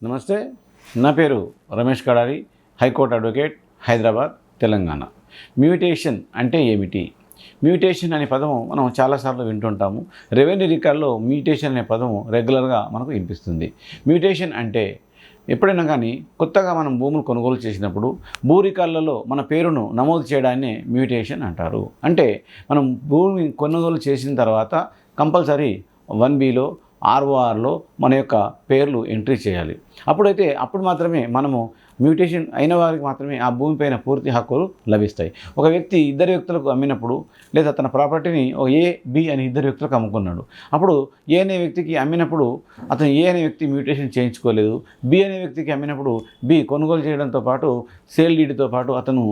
నమస్తే, నా పేరు Ramesh Kadari, high court advocate, Hyderabad, Telangana. Mutation అంటే ఏమిటి? మ్యూటేషన్ అనే పదము మనం చాలాసార్లు వింటుంటాము. రెవెన్యూ రికార్డులో మ్యూటేషన్ అనే పదము రెగ్యులర్గా మనకు వినిపిస్తుంది. మ్యూటేషన్ అంటే ఎప్పుడైనా కానీ కొత్తగా మనం భూములు కొనుగోలు చేసినప్పుడు భూ రికార్డులలో మన పేరును నమోదు చేయడాన్ని మ్యూటేషన్ అంటారు. అంటే మనం భూమి కొనుగోలు చేసిన తర్వాత కంపల్సరీ 1Bలో ఆర్ఓఆర్లో మన యొక్క పేర్లు ఎంట్రీ చేయాలి. అప్పుడు మాత్రమే మనము మ్యూటేషన్ అయిన వారికి మాత్రమే ఆ భూమిపైన పూర్తి హక్కులు లభిస్తాయి. ఒక వ్యక్తి ఇద్దరు వ్యక్తులకు అమ్మినప్పుడు లేదా తన ప్రాపర్టీని ఏ బి అని ఇద్దరు వ్యక్తులకు అమ్ముకున్నాడు. అప్పుడు ఏ అనే వ్యక్తికి అమ్మినప్పుడు అతను ఏ అనే వ్యక్తి మ్యూటేషన్ చేయించుకోలేదు. బి అనే వ్యక్తికి అమ్మినప్పుడు బి కొనుగోలు చేయడంతో పాటు సేల్ డీడ్తో పాటు అతను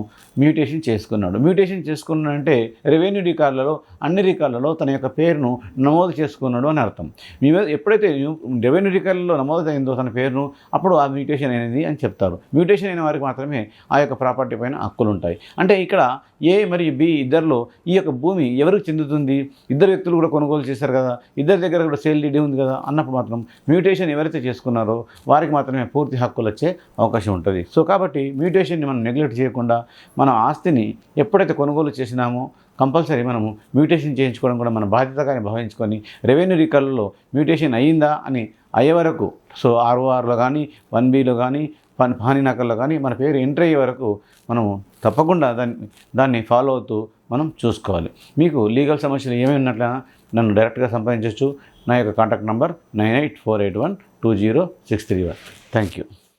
మ్యూటేషన్ చేసుకున్నాడు. మ్యూటేషన్ చేసుకున్నాడంటే రెవెన్యూ రికార్డులలో అన్ని రికార్డులలో తన యొక్క పేరును నమోదు చేసుకున్నాడు అని అర్థం. ఎప్పుడైతే రెవెన్యూ రికార్డులలో నమోదైందో తన పేరును, అప్పుడు ఆ మ్యూటేషన్ అనేది అని చెప్తారు. మ్యూటేషన్ అయిన వారికి మాత్రమే ఆ యొక్క ప్రాపర్టీ పైన హక్కులు ఉంటాయి. అంటే ఇక్కడ ఏ మరియు బి ఇద్దరిలో ఈ యొక్క భూమి ఎవరికి చెందుతుంది? ఇద్దరు వ్యక్తులు కూడా కొనుగోలు చేశారు కదా, ఇద్దరి దగ్గర కూడా సేల్ డీడ్ ఉంది కదా అన్నప్పుడు మాత్రం మ్యూటేషన్ ఎవరైతే చేసుకున్నారో వారికి మాత్రమే పూర్తి హక్కులు వచ్చే అవకాశం ఉంటుంది. సో కాబట్టి మ్యూటేషన్ని మనం నెగ్లెక్ట్ చేయకుండా మన ఆస్తిని ఎప్పుడైతే కొనుగోలు చేసినామో కంపల్సరీ మనము మ్యూటేషన్ చేయించుకోవడం కూడా మన బాధ్యతగానే భావించుకొని రెవెన్యూ రికార్డులలో మ్యూటేషన్ అయ్యిందా అని అయ్యే వరకు, సో ఆర్ఓఆర్లో కానీ 1Bలో కానీ పానీ నకల్లో కానీ మన పేరు ఎంట్రీ అయ్యే వరకు మనము తప్పకుండా దాన్ని ఫాలో అవుతూ మనం చూసుకోవాలి. మీకు లీగల్ సమస్యలు ఏమేమి ఉన్నట్లయినా నన్ను డైరెక్ట్గా సంప్రదించవచ్చు. నా యొక్క కాంటాక్ట్ నంబర్ 9848120631. Thank you.